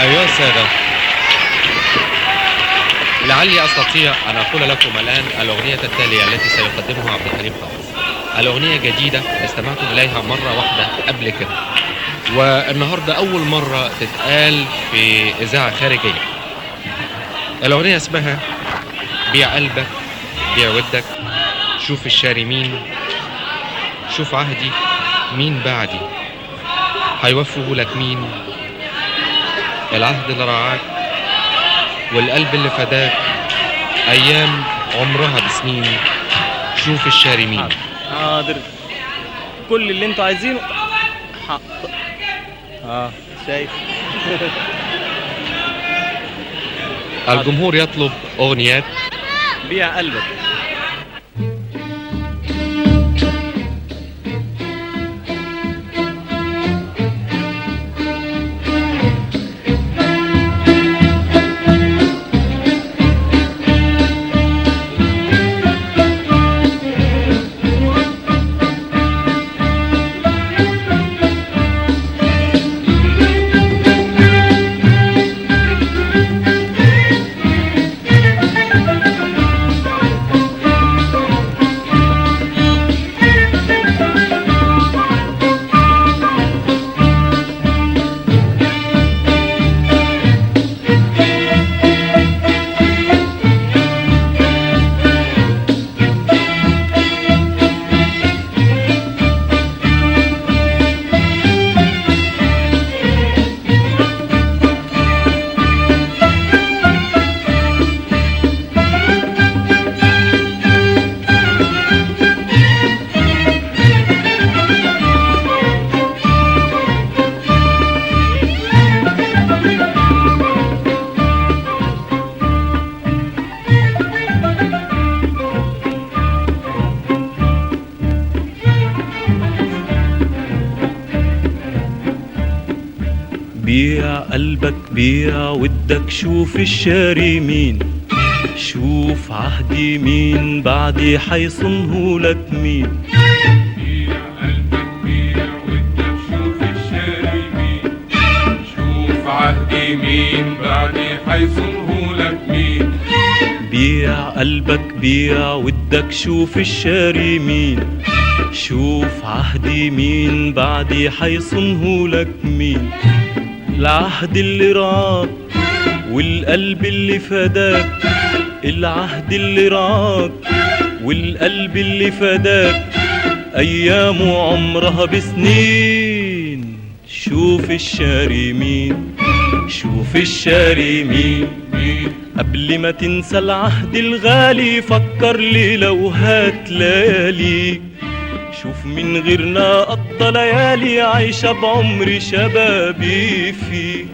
أيها السادة، لعلي أستطيع أن أقول لكم الآن الأغنية التالية التي سيقدمها عبد الحليم حافظ. الأغنية جديدة استمعت إليها مرة واحدة قبل كده، والنهاردة أول مرة تتقال في إذاعة خارجية. الأغنية اسمها بيع قلبك بيع ودك، شوف الشاري مين، شوف عهدي مين بعدي، هيوفه لك مين، العهد اللي رعاك والقلب اللي فداك، أيام عمرها بسنين، شوف الشاري مين. حاضر، كل اللي انتوا عايزينه. شايف. الجمهور يطلب أغنيات. بيع قلبك. بيع قلبك بيع ودك، شوف الشاري مين، شوف عهدي مين، بعدي حيصنه لك مين. بيع قلبك بيع ودك، شوف الشاري مين، شوف عهدي مين، بعدي حيصنه لك مين. بيع قلبك بيع ودك، شوف الشاري مين، شوف عهدي مين، بعدي حيصنه لك مين. العهد اللي رعاك والقلب اللي فداك، العهد اللي رعاك والقلب اللي فداك، أيامه عمرها بسنين، شوف الشاري مين، شوف الشاري مين. قبل ما تنسى العهد الغالي، فكر لي لو هات لياليك، شوف من غيرنا قضى ليالي عايشة بعمر شبابي فيه.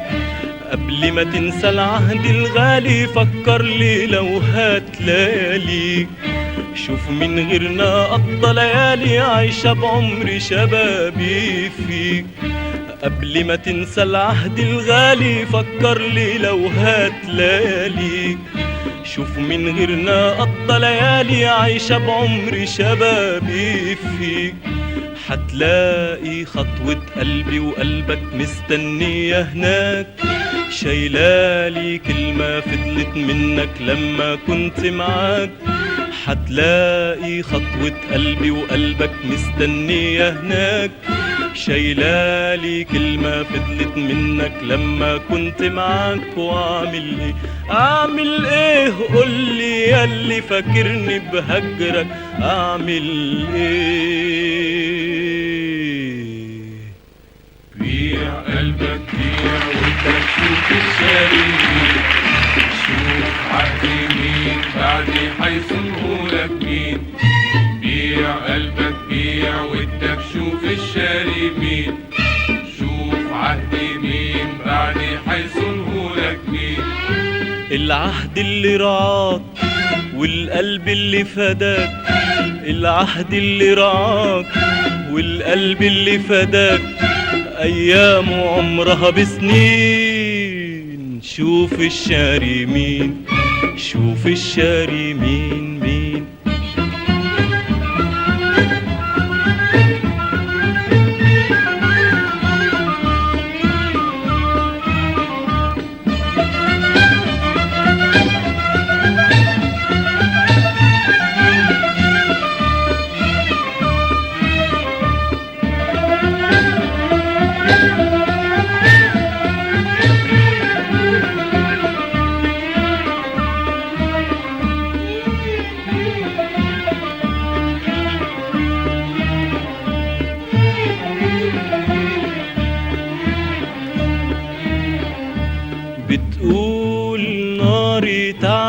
قبل ما تنسى العهد الغالي، فكر لي لو هات لياليك، شوف من غيرنا قضى ليالي عايشة بعمر شبابي فيك. قبل ما تنسى العهد الغالي، فكر لي لو هات لياليك، شوف من غيرنا قضى ليالي عايشة بعمر شبابي فيك. هتلاقي خطوة قلبي وقلبك مستنية هناك، شايلالي كلمة فضلت منك لما كنت معاك. هتلاقي خطوة قلبي وقلبك مستنية هناك، شايلالي كلمة فضلت منك لما كنت معاك. واعمل ايه اعمل ايه قولي ياللي فاكرني بهجرك، اعمل ايه؟ بيع قلبك بيع ودك، شوف الشاري مين، شوف عهدي مين، بعدي حيصنه لك مين. بيع قلبك بيع ودك، شوف الشاري مين، شوف عهدي مين، بعدي حيصنه لك مين. العهد اللي رعاك والقلب اللي فداك، العهد اللي رعاك والقلب اللي فداك، أيامه عمرها بسنين، شوف الشاري مين، شوف الشاري مين مين.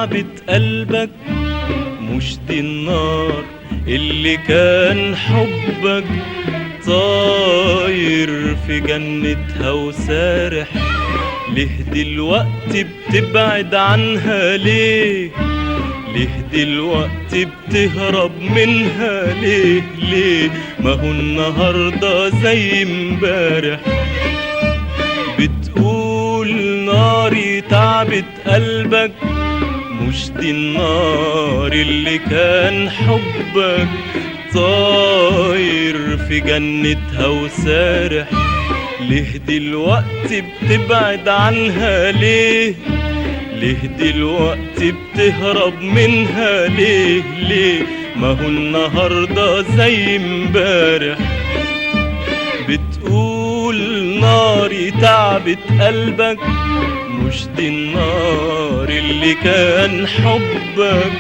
تعبت قلبك، مش دي النار اللي كان حبك طاير في جنتها وسارح. ليه دلوقتي بتبعد عنها ليه؟ ليه دلوقتي بتهرب منها ليه؟ ليه ما هو النهارده زي امبارح. بتقول ناري تعبت قلبك، مش دي النار اللي كان حبك طاير في جنتها وسارح. ليه دلوقتي بتبعد عنها ليه؟ ليه دلوقتي بتهرب منها ليه؟ ليه ما هو النهارده زي امبارح. بتقول ناري تعبت قلبك، مش دي النار اللي كان حبك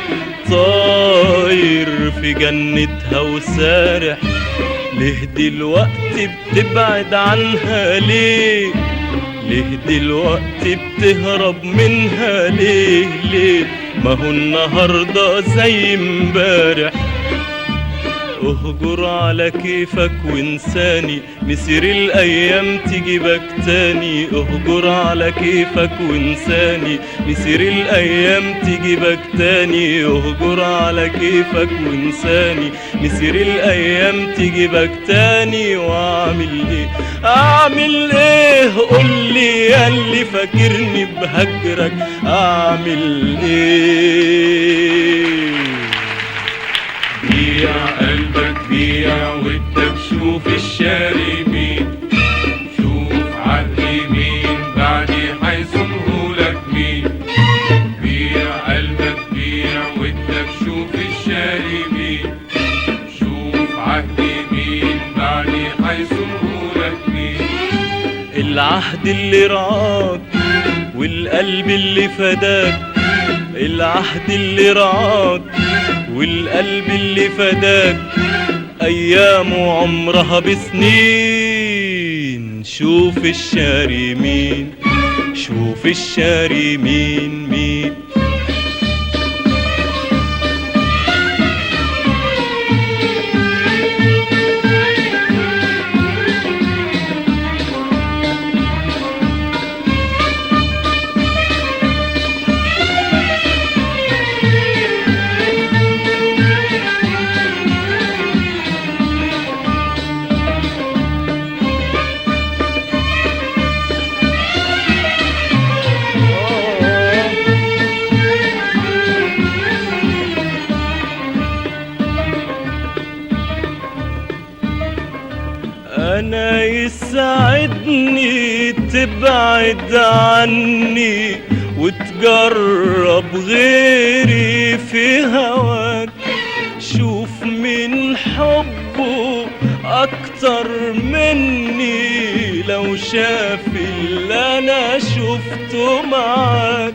طاير في جنتها وسارح. ليه دلوقتي بتبعد عنها ليه؟ ليه دلوقتي بتهرب منها ليه؟ ليه ما هو النهارده زي امبارح. اهجر على كيفك وانساني، مسير الايام تجيبك تاني. اهجر على كيفك وانساني، مسير الايام تجيبك تاني. اهجر على كيفك وانساني، مسير الايام تجيبك تاني. واعمل ايه؟ اعمل ايه؟ قولي يا اللي فاكرني بهجرك، اعمل ايه؟ بيع قلبك بيع ودك، شوف الشاري مين، شوف عقلي مين، بعدي حيصنهولك مين. بيع قلبك بيع ودك، شوف الشاري مين، شوف عقلي مين، بعدي حيصنهولك مين. العهد اللي رعاك والقلب اللي فداك، العهد اللي رعاك والقلب اللي فداك، أيامه عمرها بسنين. شوف الشاري مين، شوف الشاري مين مين. أنا يسعدني تبعد عني وتجرب غيري في هواك. شوف من حبه أكتر مني، لو شاف اللي أنا شفته معاك.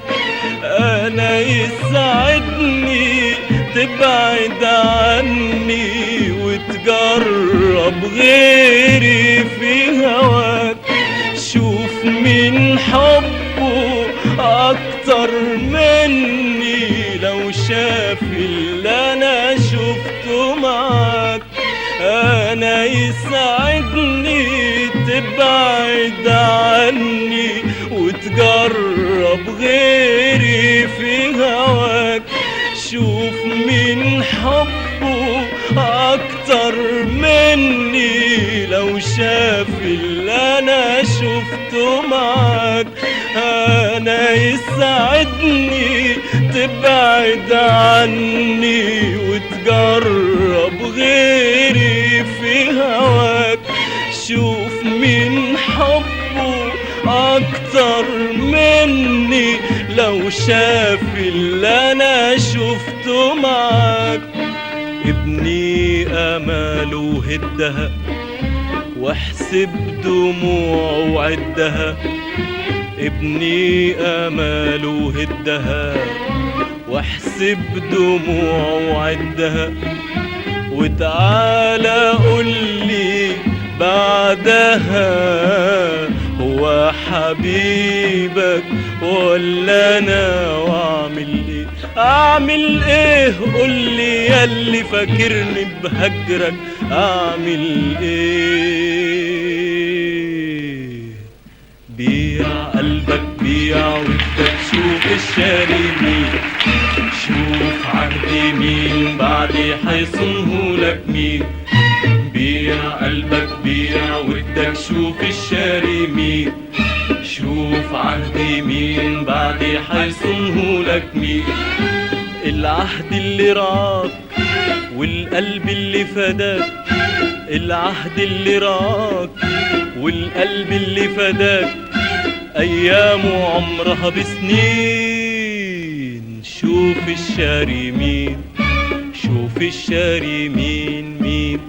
أنا يسعدني تبعد عني وتجرب غيري في هواك. شوف من حبه أكتر مني، لو شاف اللي أنا شفته معاك. أنا يسعدني تبعد عني وتجرب غيري في هواك. شوف من حبه أكتر مني، لو شاف اللي أنا شفته معاك. أنا يسعدني تبعد عني وتجرب غيري في هواك. شوف من حبه أكتر مني، لو شاف اللي أنا شفته معاك. ابني أماله هدها واحسب دموعه وعدها. ابني أماله هدها واحسب دموعه وعدها. وتعالى قولي بعدها، هو حبيبك ولا أنا؟ واعمل ايه؟ اعمل ايه قولي ياللي فاكرني بهجرك، اعمل ايه؟ بيع قلبك بيع ودك شوف الشاري مين، شوف عهدي مين بعدي حيصنهولك مين. بيع قلبك بيع ودك شوف الشاري مين، شوف عهدي مين بعدي حيصنهولك مين. العهد اللي رعاك والقلب اللي فداك، العهد اللي رعاك والقلب اللي فداك، أيامه عمرها بسنين. شوف الشاري مين، شوف الشاري مين مين.